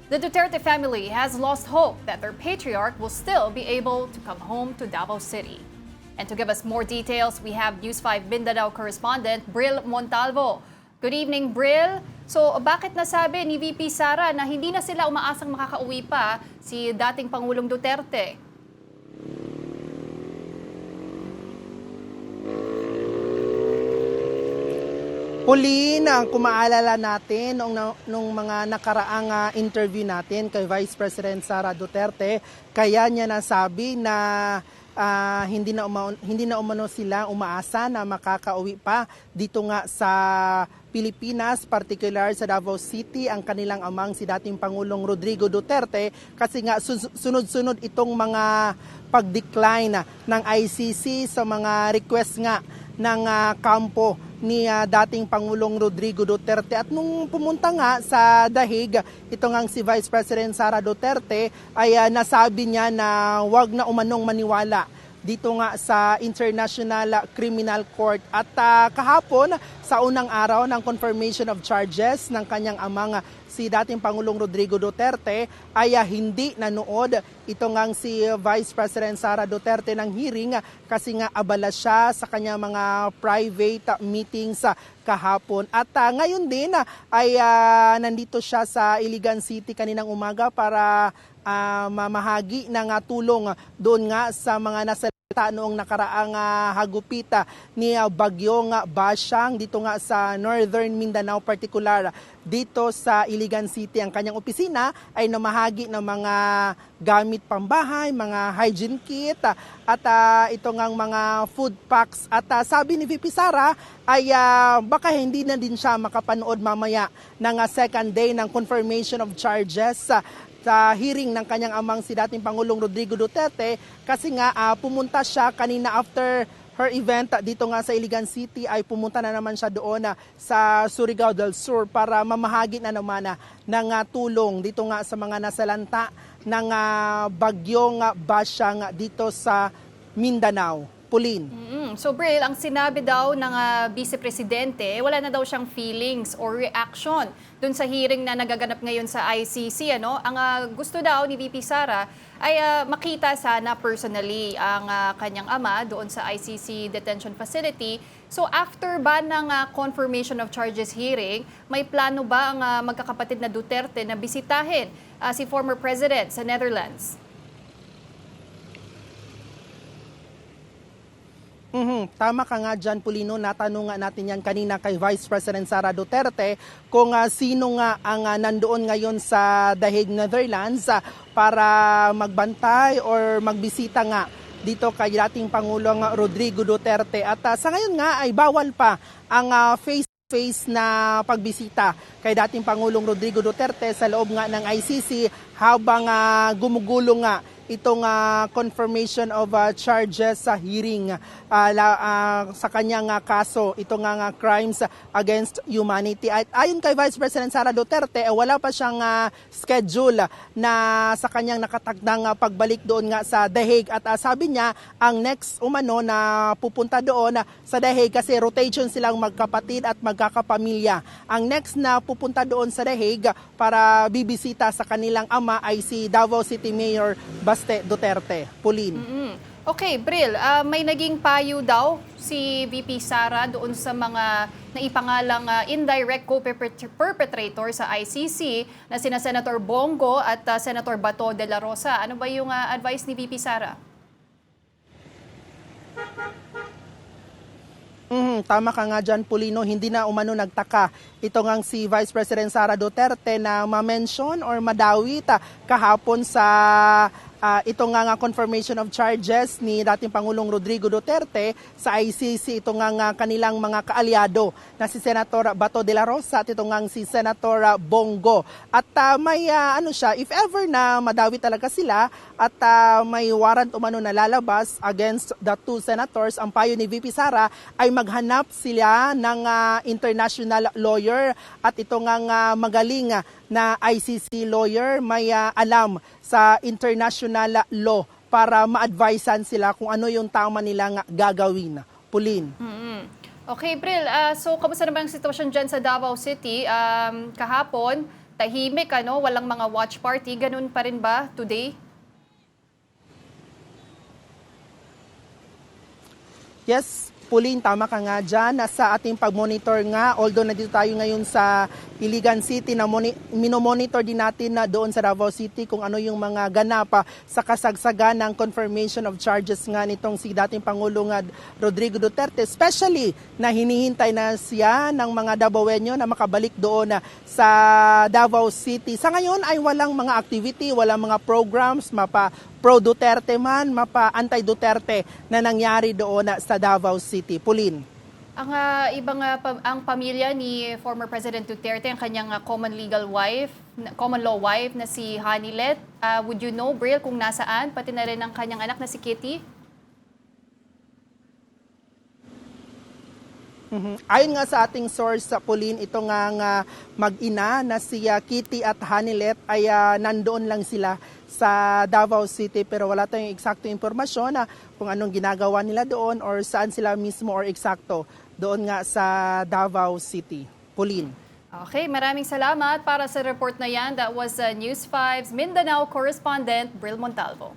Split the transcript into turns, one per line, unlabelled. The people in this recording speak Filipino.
The Duterte family has lost hope that their patriarch will still be able to come home to Davao City. And to give us more details, we have News 5 Mindanao correspondent Bril Montalvo. Good evening, Bril. So, bakit nasabi ni VP Sara na hindi na sila umaasang makakauwi pa si dating Pangulong Duterte?
Pauline, kung maalala natin nung mga nakaraang interview natin kay Vice President Sara Duterte, kaya niya nasabi na hindi na umano sila umaasa na makakauwi pa dito nga sa Pilipinas, particular sa Davao City, ang kanilang amang si dating Pangulong Rodrigo Duterte, kasi nga sunod-sunod itong mga pag-decline ng ICC sa mga request nga ng kampo ni dating Pangulong Rodrigo Duterte. At nung pumunta nga sa Dahig, ito ngang si Vice President Sara Duterte ay nasabi niya na wag na umanong maniwala dito nga sa International Criminal Court. At kahapon, sa unang araw ng confirmation of charges ng kanyang amang si dating Pangulong Rodrigo Duterte, ay hindi nanood ito ngang si Vice President Sara Duterte ng hearing kasi nga abala siya sa kanyang mga private meetings kahapon. At ngayon din ay nandito siya sa Iligan City kaninang umaga para mamahagi ng tulong doon nga sa mga nasa noong nakaraang hagupita ni Bagyong Basyang dito nga sa Northern Mindanao, particular dito sa Iligan City. Ang kanyang opisina ay namahagi ng mga gamit pambahay, mga hygiene kit at ito ngang mga food packs. At sabi ni VP Sara ay baka hindi na din siya makapanood mamaya ng second day ng confirmation of charges sa hearing ng kanyang amang si dating Pangulong Rodrigo Duterte, kasi nga pumunta siya kanina after her event dito nga sa Iligan City, ay pumunta na naman siya doon sa Surigao del Sur para mamahagi na naman ng tulong dito nga sa mga nasalanta ng Bagyong Basyang dito sa Mindanao. Pauline.
So, Bril, ang sinabi daw ng Vice Presidente, wala na daw siyang feelings or reaction dun sa hearing na nagaganap ngayon sa ICC. Ang gusto daw ni VP Sara ay makita sana personally ang kanyang ama doon sa ICC detention facility. So, after ba ng confirmation of charges hearing, may plano ba ang magkakapatid na Duterte na bisitahin si former President sa Netherlands?
Tama ka nga dyan, Pulino. Natanong nga natin yan kanina kay Vice President Sara Duterte kung sino nga ang nandoon ngayon sa Dahig, Netherlands para magbantay or magbisita nga dito kay dating Pangulong Rodrigo Duterte. At sa ngayon nga ay bawal pa ang face na pagbisita kay dating Pangulong Rodrigo Duterte sa loob nga ng ICC habang gumugulo nga itong confirmation of charges sa hearing sa kanyang kaso, itong crimes against humanity. At ayon kay Vice President Sara Duterte, wala pa siyang schedule na sa kanyang nakatagdang pagbalik doon nga sa Dahig. At sabi niya, ang next umano na pupunta doon sa Dahig, kasi rotation silang magkapatid at magkakapamilya. Ang next na pupunta doon sa Dahig para bibisita sa kanilang ama ay si Davao City Mayor Baste Duterte. Pauline.
Okay, Bril, may naging payo daw si VP Sara doon sa mga naipangalang indirect co-perpetrator sa ICC na sina Senator Bongo at Senator Bato de la Rosa. Ano ba yung advice ni VP Sara?
Tama ka nga dyan, Pulino. Hindi na umano nagtaka ito ngang si Vice President Sara Duterte na ma-mention or madawit kahapon sa ito nga confirmation of charges ni dating Pangulong Rodrigo Duterte sa ICC. Ito nga kanilang mga kaalyado na si Senator Bato de la Rosa at ito nga si Senator Bongo. At may if ever na madawit talaga sila at may warrant umano na lalabas against the two senators, ang payo ni VP Sara ay maghanap sila ng international lawyer at ito nga magaling na ICC lawyer, may alam sa international law para ma-advisean sila kung ano yung tama nilang gagawin. Pauline.
Okay, Bril. So, kamusta naman ang sitwasyon dyan sa Davao City? Kahapon, tahimik, walang mga watch party. Ganun pa rin ba today?
Yes, Pauline, tama ka nga dyan. Sa ating pag-monitor nga, although nandito tayo ngayon sa Iligan City, na minomonitor din natin na doon sa Davao City kung ano yung mga ganap sa kasagsagan ng confirmation of charges nga nitong si dating Pangulo nga Rodrigo Duterte. Especially na hinihintay na siya ng mga Davaoenyo na makabalik doon sa Davao City. Sa ngayon ay walang mga activity, walang mga programs, mapa pro-Duterte man, mapa anti-Duterte na nangyari doon sa Davao City. Pauline.
Ang ang pamilya ni former President Duterte, ang kanyang common law wife na si Hanilet, would you know, Brill, kung nasaan? Pati na rin ang kanyang anak na si Kitty?
Ayon nga sa ating source sa Pauline, ito nga mag-ina na si Kitty at Hanilet ay nandoon lang sila sa Davao City, pero wala tayong eksakto impormasyon na kung anong ginagawa nila doon or saan sila mismo or eksakto doon nga sa Davao City. Pauline.
Okay, maraming salamat para sa report na yan. That was News 5's Mindanao correspondent, Brill Montalvo.